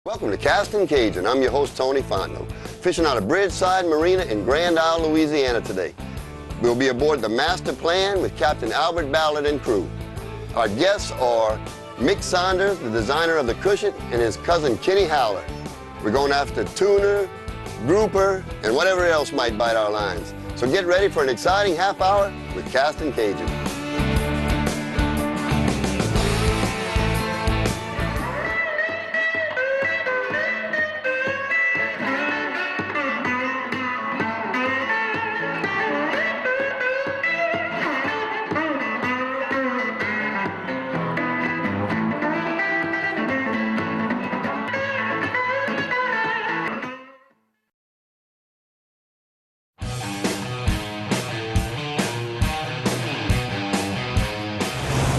Welcome to Castin Cajun. I'm your host, Tony Fontenot, fishing out of Bridge Side Marina in Grand Isle, Louisiana today. We'll be aboard the Master Plan with Captain Albert Ballard and crew. Our guests are Mick Saunders, the designer of the Cush-It, and his cousin Kenny Howler. We're going after tuna, grouper, and whatever else might bite our lines. So get ready for an exciting half hour with Castin Cajun.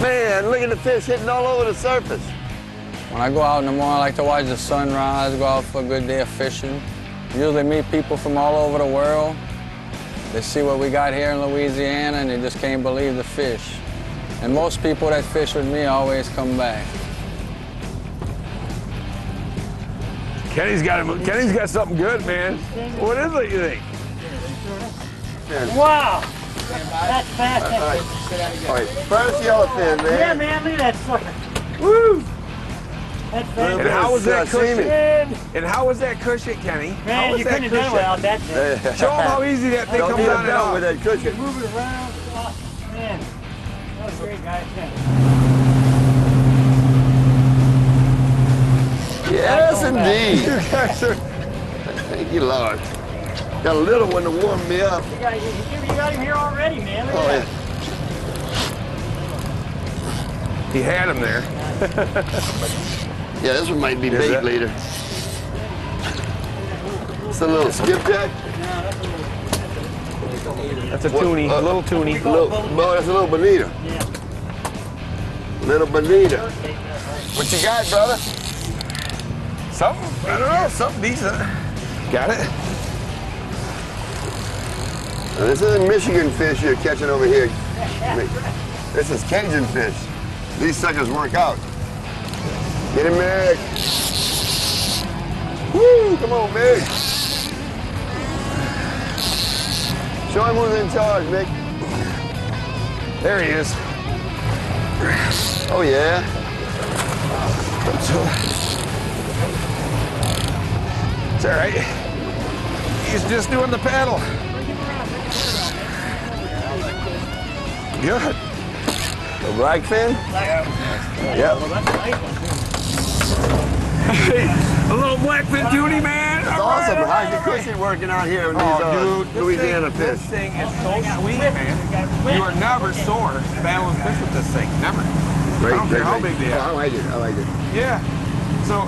Man, look at the fish hitting all over the surface. When I go out in the morning, I like to watch the sunrise, go out for a good day of fishing. Usually meet people from all over the world. They see what we got here in Louisiana and they just can't believe the fish. And most people that fish with me always come back. Kenny's got something good, man. What is it, you think? Wow! That's fast. All right, first yellowfin, man. Yeah, man, look at that sucker. Woo! That's fast. And how was that semen. Cush-It? And how was that Cush-It, Kenny? How Man, was you that couldn't have done it without that thing. Show them how easy that thing comes on and off. with that Cush-It. Move it around. Oh, man, that was great, guys. Yes, indeed. You guys are... Thank you, Lord. Got a little one to warm me up. You got him here already, man. Look Oh, at yeah. He had him there. Yeah, this one might be Is bait that- later. It's a little skipjack. That's a toonie, a little toonie. No, that's a little bonita. Yeah. Little bonita. What you got, brother? Something, I don't know, something decent. Got it? Now, this isn't Michigan fish you're catching over here. This is Cajun fish. These suckers work out. Get him, Mick. Woo, come on, Mick. Show him who's in charge, Mick. There he is. Oh, yeah. It's all right. He's just doing the paddle. Good. The blackfin? Yep. Hey, a little blackfin toonie, man. It's awesome. How's your Cush-It working out here in these Louisiana This fish? thing is so sweet, man. You are never sore battling fish with this thing. Never. I don't care how big they Oh, are. I like it. I like it. Yeah. So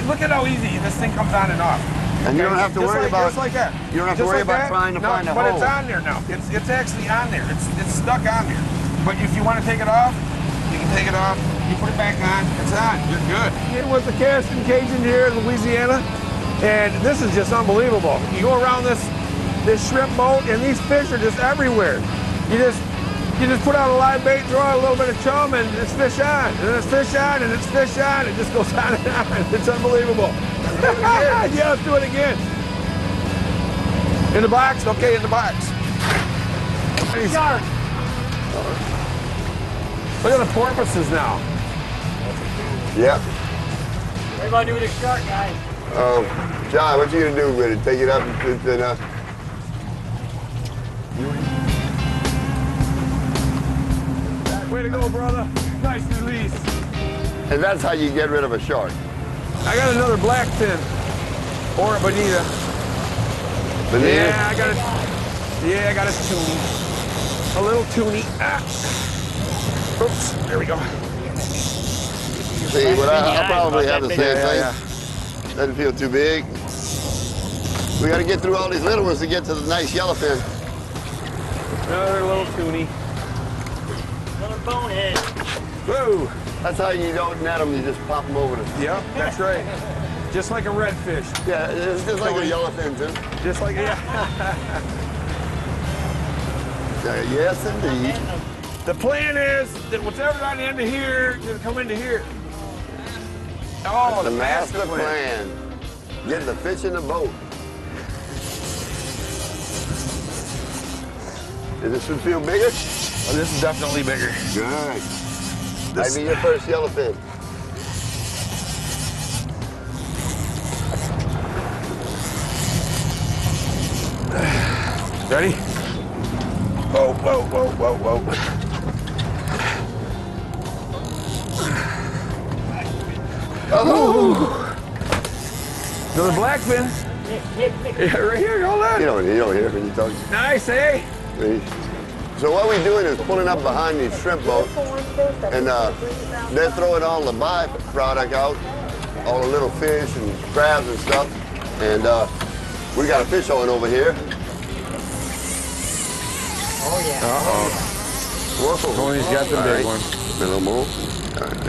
look at how easy this thing comes on and off. And you don't have to worry about just like that. You don't have to Just worry like about that. trying to No, find a but hole. it's on there now. It's actually on there. It's stuck on there. But if you want to take it off, you can take it off. You put it back on. It's on. You're good. It was the Castin Cajun here in Louisiana, and this is just unbelievable. You go around this shrimp boat, and these fish are just everywhere. You just put out a live bait, throw out a little bit of chum, and it's fish on, and it's fish on, and it's fish on. It just goes on and on. It's unbelievable. Yeah, let's do it again. In the box? Okay, in the box. Shark. Look at the porpoises now. Yep. What are you going to do with the shark, guys? John, what you gonna do with it? Take it up and Way to go, brother. Nice release. and that's how you get rid of a shark. I got another blackfin. Or a bonita. Bonita? Yeah, I got a toonie. A little toonie. Ah. Oops, there we go. See, well, I'll probably have the same thing. Yeah. Doesn't feel too big. We got to get through all these little ones to get to the nice yellowfin. Another little toonie. Another bonehead. Whoa. That's how you don't net them, you just pop them over the... Yep, that's right. Just like a redfish. Yeah, it's just like a yellowfin, too. Just like, yeah. Yes, indeed. The plan is that whatever's on the end of here is going to come into here. Oh, the master plan. Get the fish in the boat. Does this one feel bigger? Oh, this is definitely bigger. Good. Might be your first yellowfin. Ready? Whoa, whoa, whoa, whoa, whoa. Oh! Another blackfin. Yeah, right here, hold on. You don't hear when you talk. Nice, eh? So what we're doing is pulling up behind these shrimp boats, and they're throwing all the byproduct out, all the little fish and crabs and stuff, and we got a fish on over here. Oh, yeah. Uh-oh. Whoa. Tony's got the big one. A little more. All right.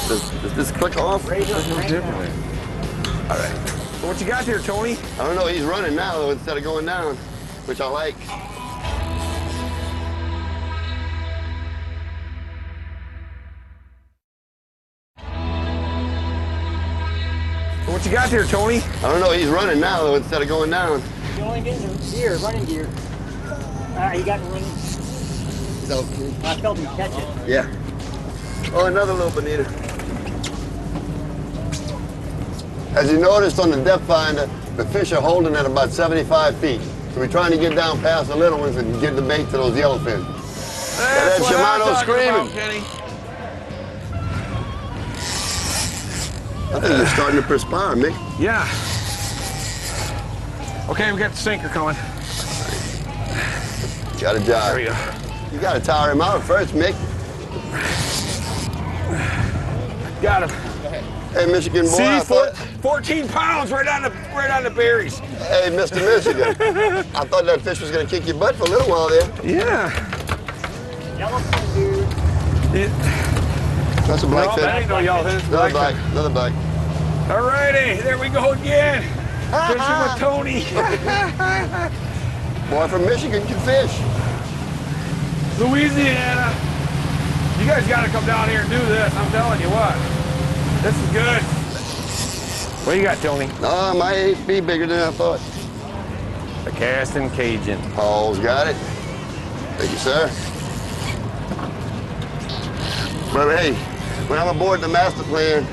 Does this click off? Differently. All right. So what you got there, Tony? I don't know. He's running now though, instead of going down, which I like. So what you got there, Tony? I don't know. He's running now though, instead of going down. You only get the gear, running gear. You got running. So, I told him to catch it. yeah. Oh, another little bonita. As you noticed on the depth finder, the fish are holding at about 75 feet. So we're trying to get down past the little ones and get the bait to those yellowfin. That's what I'm Shimano talking screaming. about, Kenny. I think you're starting to perspire, Mick. Yeah. Okay, we got the sinker coming. Got a There jar. we go. You got to tire him out first, Mick. Got him. Hey, Michigan boy. See, I thought, 14 pounds right on the berries. hey, Mr. Michigan. I thought that fish was going to kick your butt for a little while there. Yeah. Yellowfin, dude. That's a No, black that ain't fish. no yellowfin. Another black. Another black. All righty, there we go again. Fishing with Tony. Boy from Michigan can fish. Louisiana. You guys got to come down here and do this. I'm telling you what. This is good. What do you got, Tony? No, might be bigger than I thought. A Castin Cajun. Paul's got it. Thank you, sir. But hey, when I'm aboard the master plan,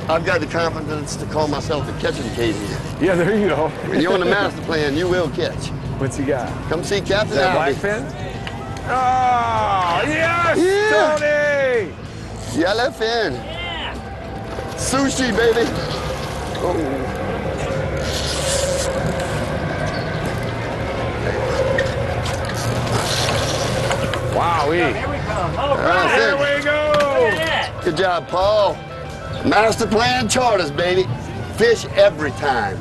I've got the confidence to call myself the catching Cajun. Yeah, there you go. When you're on the master plan, you will catch. What's he got? Come see Captain Is that a Albert. blackfin? Oh, yes, Yeah. Tony! Yellowfin. Sushi, baby. Oh. Wowee. Here we come. Oh, That's There it. we go. look at that. Good job, Paul. Master plan charters, baby. Fish every time.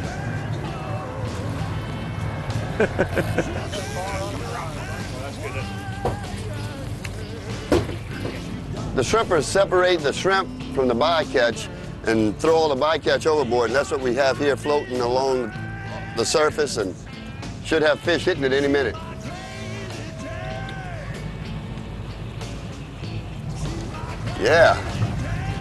The shrimpers separate the shrimp from the bycatch and throw all the bycatch overboard, and that's what we have here floating along the surface and should have fish hitting it any minute. Yeah.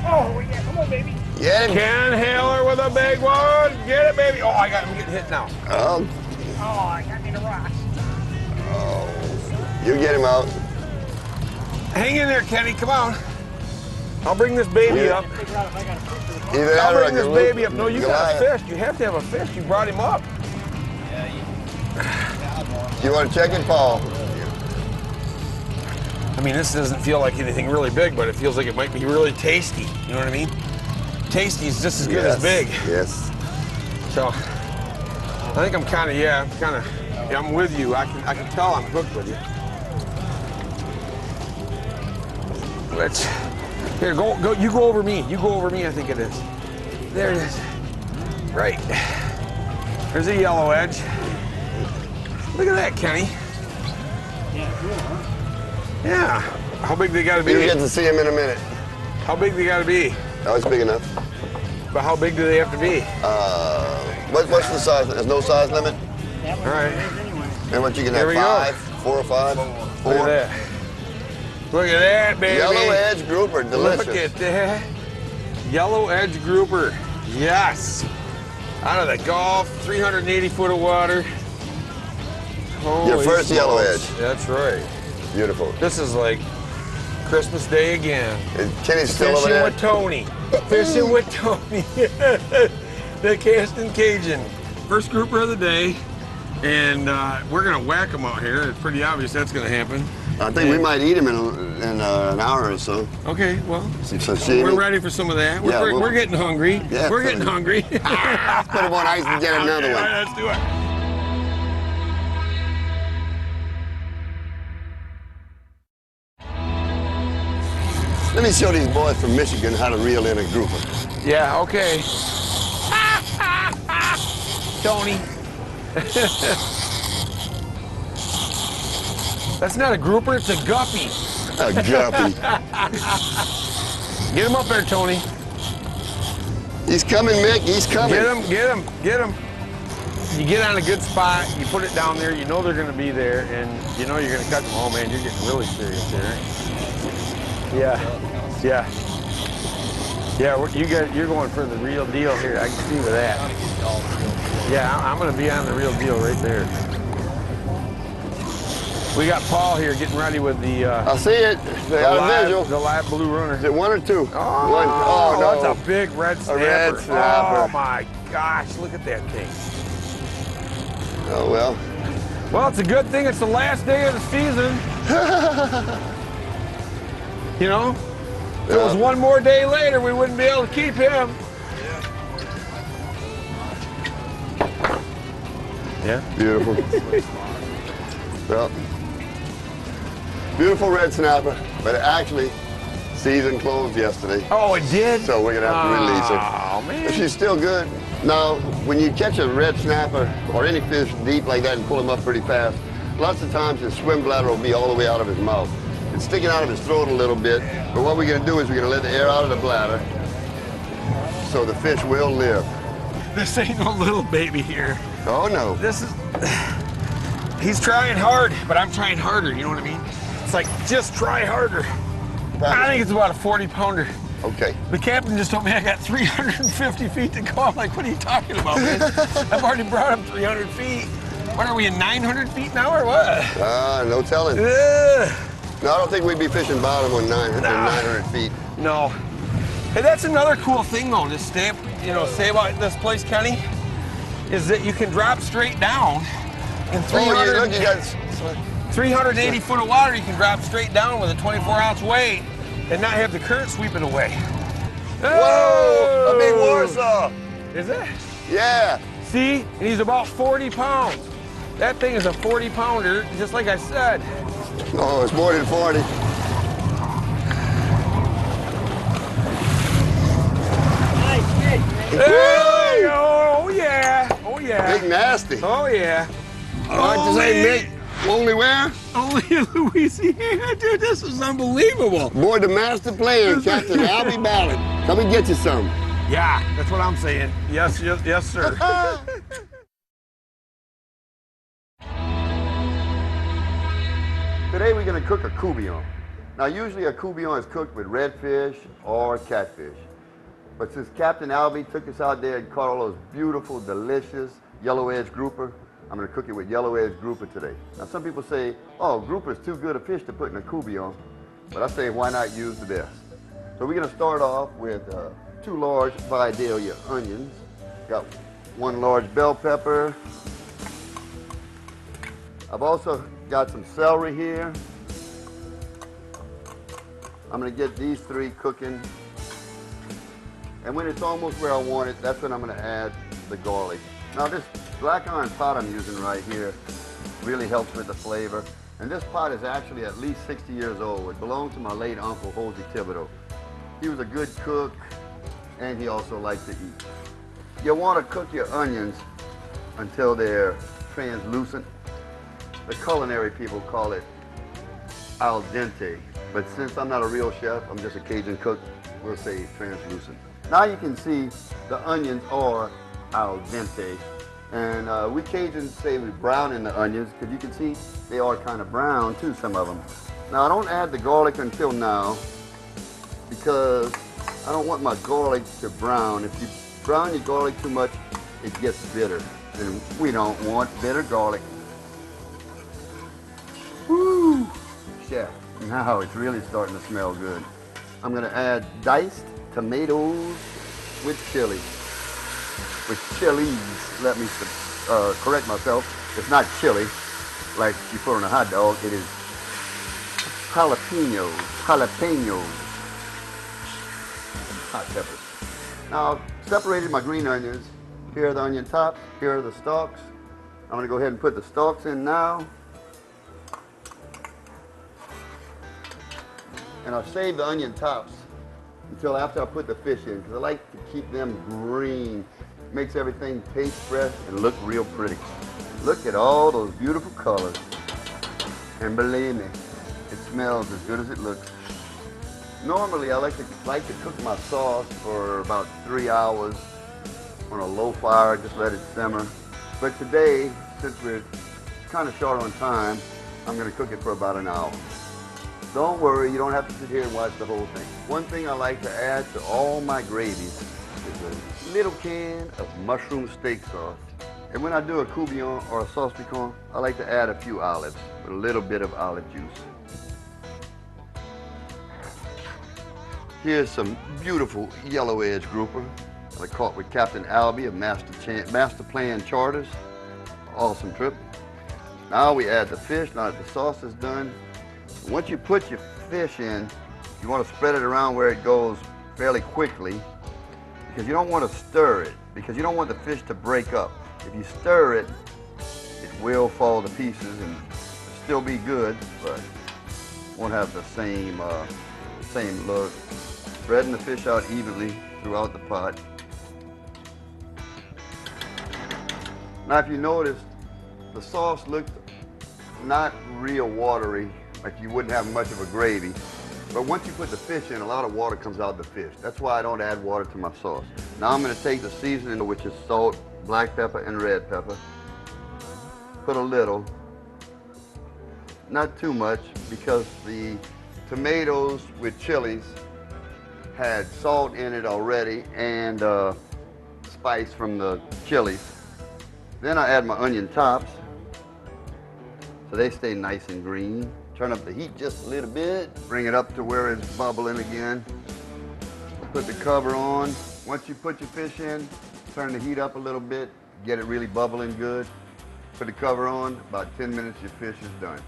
Oh, yeah, come on, baby. Get him. Ken Haler with a big one. Get it, baby. Oh, I got him getting hit now. Oh, Oh, I got me the rocks. you get him out. Hang in there, Kenny. Come on. I'll bring this baby Yeah. up. Figure out if I got a fish or Either that I'll or I bring this can baby loop up. No, you got a Goliath. fish. You have to have a fish. You brought him up. You want to check it, Paul? I mean, this doesn't feel like anything really big, but it feels like it might be really tasty. You know what I mean? Tasty is just as good as big. Yes. So, I think I'm kind of, yeah, I'm with you. I can tell I'm hooked with you. Let's, here, go, you go over me. You go over me, I think it is. There it is. Right. There's a yellow edge. Look at that, Kenny. Yeah, cool, huh? Yeah. How big they gotta be? You get to see him in a minute. How big they gotta be? Oh, it's big enough. But how big do they have to be? What's the size? There's no size limit? That one All right. is anyway. And what you can Here have, we go. 5, 4 or 5? Look at that. Look at that, baby. Yellow edge grouper, delicious. Look at that. Yellow edge grouper. Yes. Out of the Gulf, 380 foot of water. Holy Your first yellow edge. That's right. Beautiful. This is like Christmas Day again. Is Kenny still over Fishing there? with Tony. Fishing with Tony. The Castin Cajun. First grouper of the day. And we're gonna whack them out here. It's pretty obvious that's gonna happen. I think we might eat him in an hour or so. Okay, well, Some sashimi. we're ready for some of that. We're getting hungry. Yeah, we're getting hungry. Put him on ice and get another one. All right, let's do it. Let me show these boys from Michigan how to reel in a grouper. Yeah, okay. Tony. That's not a grouper, it's a guppy. A guppy. Get him up there, Tony. He's coming, Mick. He's coming. Get him, get him, get him. You get on a good spot, you put it down there, you know they're gonna be there, and you know you're gonna catch them. Oh man, you're getting really serious there. Yeah, yeah. Yeah, you're going for the real deal here. I can see with that. Yeah, I'm gonna be on the real deal right there. We got Paul here getting ready with the I see it. They got a visual. the live blue runner. Is it one or two? Oh, One. Oh no. That's a big red snapper. red snapper. Oh my gosh, look at that thing. Oh well. Well, it's a good thing it's the last day of the season. You know? If it was one more day later, we wouldn't be able to keep him. Yeah. Beautiful. Well, beautiful red snapper, but actually, season closed yesterday. Oh, it did? So we're gonna have to release her. Oh, man. She's still good. Now, when you catch a red snapper or any fish deep like that and pull him up pretty fast, lots of times his swim bladder will be all the way out of his mouth. It's sticking out of his throat a little bit, but what we're gonna do is we're gonna let the air out of the bladder so the fish will live. This ain't no little baby here. Oh no. This is, he's trying hard, but I'm trying harder, you know what I mean? It's like, just try harder. I think it's about a 40-pounder. Okay. The captain just told me I got 350 feet to go. I'm like, what are you talking about, man? I've already brought him 300 feet. What are we, in 900 feet now or what? No telling. No, I don't think we'd be fishing bottom on 900 feet. No. Hey, that's another cool thing though, to say about this place, Kenny, is that you can drop straight down in 380 foot of water. You can drop straight down with a 24-ounce weight and not have the current sweep it away. Whoa! A big Warsaw. Is it? Yeah. See? And he's about 40 pounds. That thing is a 40-pounder, just like I said. Oh, it's more than 40. There you go. Oh yeah. Oh yeah. Big nasty. Oh yeah. Hard to say, Mick. Only where? Only in Louisiana, dude. This is unbelievable. Boy, the master plan, Captain Albert Ballard. Come and get you some. Yeah, that's what I'm saying. Yes, yes, yes, sir. Today we're going to cook a Kubi. Now usually a Kubi is cooked with redfish or catfish. But since Captain Albert took us out there and caught all those beautiful, delicious yellow edge grouper, I'm going to cook it with yellow edge grouper today. Now some people say, oh, grouper's too good a fish to put in a Kubi. But I say, why not use the best? So we're going to start off with 2 large Vidalia onions. Got 1 large bell pepper. I've also got some celery here. I'm going to get these 3 cooking. And when it's almost where I want it, that's when I'm going to add the garlic. Now this black iron pot I'm using right here really helps with the flavor. And this pot is actually at least 60 years old. It belonged to my late uncle, Hosey Thibodeau. He was a good cook, and he also liked to eat. You want to cook your onions until they're translucent. The culinary people call it al dente. But since I'm not a real chef, I'm just a Cajun cook, we'll say translucent. Now you can see the onions are al dente. And we Cajuns say we brown the onions, because you can see they are kind of brown too, some of them. Now I don't add the garlic until now, because I don't want my garlic to brown. If you brown your garlic too much, it gets bitter. And we don't want bitter garlic. Woo! Chef, now it's really starting to smell good. I'm gonna add diced tomatoes with chili. With chilies, let me correct myself. It's not chili, like you put on a hot dog. It is jalapenos, hot peppers. Now, I've separated my green onions. Here are the onion tops, here are the stalks. I'm gonna go ahead and put the stalks in now. And I'll save the onion tops until after I put the fish in, because I like to keep them green. It makes everything taste fresh and look real pretty. Look at all those beautiful colors. And believe me, it smells as good as it looks. Normally, I like to cook my sauce for about 3 hours on a low fire, just let it simmer. But today, since we're kind of short on time, I'm gonna cook it for about an hour. Don't worry, you don't have to sit here and watch the whole thing. One thing I like to add to all my gravies is a little can of mushroom steak sauce. And when I do a Kubi or a sauce piquant, I like to add a few olives, with a little bit of olive juice. Here's some beautiful yellow edge grouper that I caught with Captain Albert of Master Plan Charters. Awesome trip. Now we add the fish, now that the sauce is done. Once you put your fish in, you want to spread it around where it goes fairly quickly, because you don't want to stir it, because you don't want the fish to break up. If you stir it, it will fall to pieces and still be good, but won't have the same look. Spreading the fish out evenly throughout the pot. Now if you notice, the sauce looked not real watery, like you wouldn't have much of a gravy. But once you put the fish in, a lot of water comes out of the fish. That's why I don't add water to my sauce. Now I'm going to take the seasoning, which is salt, black pepper, and red pepper. Put a little, not too much, because the tomatoes with chilies had salt in it already and spice from the chilies. Then I add my onion tops, so they stay nice and green. Turn up the heat just a little bit, bring it up to where it's bubbling again. Put the cover on. Once you put your fish in, turn the heat up a little bit, get it really bubbling good. Put the cover on, about 10 minutes your fish is done.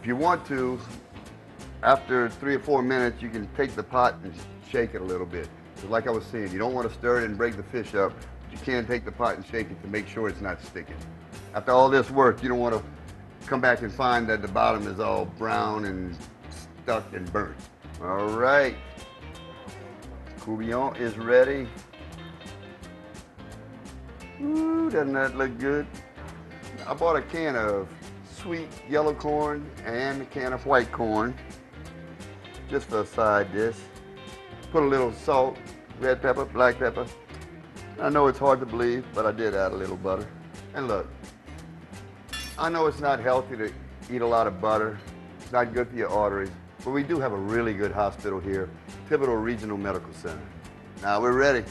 If you want to, after 3 or 4 minutes, you can take the pot and shake it a little bit. Because like I was saying, you don't want to stir it and break the fish up, but you can take the pot and shake it to make sure it's not sticking. After all this work, you don't want to come back and find that the bottom is all brown and stuck and burnt. All right, Coubillon is ready. Ooh, doesn't that look good? I bought a can of sweet yellow corn and a can of white corn, just for a side dish. Put a little salt, red pepper, black pepper. I know it's hard to believe, but I did add a little butter. And look, I know it's not healthy to eat a lot of butter. It's not good for your arteries, but we do have a really good hospital here, Thibodeau Regional Medical Center. Now we're ready.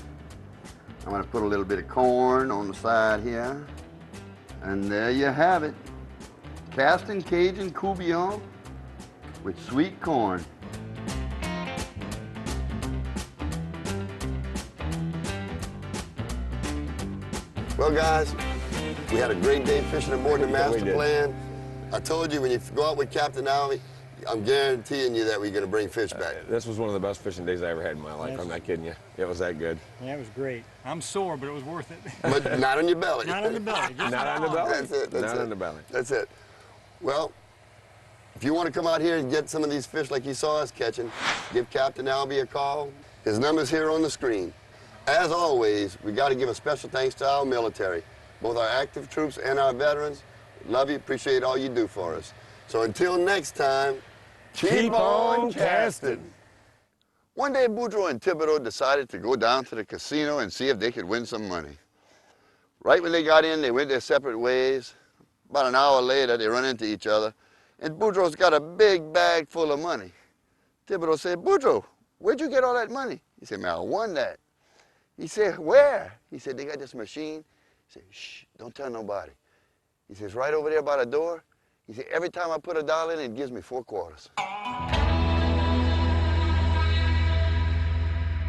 I'm gonna put a little bit of corn on the side here. And there you have it. Castin Cajun Coubillon with sweet corn. Well, guys, we had a great day fishing aboard the Master Plan. I told you, when you go out with Captain Albert, I'm guaranteeing you that we're going to bring fish back. This was one of the best fishing days I ever had in my life. I'm not kidding you. It was that good. Yeah, it was great. I'm sore, but it was worth it. But not on your belly. Not on the belly. Just Not on the belly. That's it. That's Not it. on the belly. That's it. Well, if you want to come out here and get some of these fish like you saw us catching, give Captain Albert a call. His number's here on the screen. As always, we got to give a special thanks to our military, both our active troops and our veterans. Love you, appreciate all you do for us. So until next time, keep on casting. One day, Boudreaux and Thibodeau decided to go down to the casino and see if they could win some money. Right when they got in, they went their separate ways. About an hour later, they run into each other, and Boudreaux's got a big bag full of money. Thibodeau said, "Boudreaux, where'd you get all that money?" He said, man, I won that. He said, where? He said, they got this machine. He said, shh, don't tell nobody. He says, right over there by the door. He said, every time I put $1 in, it gives me 4 quarters.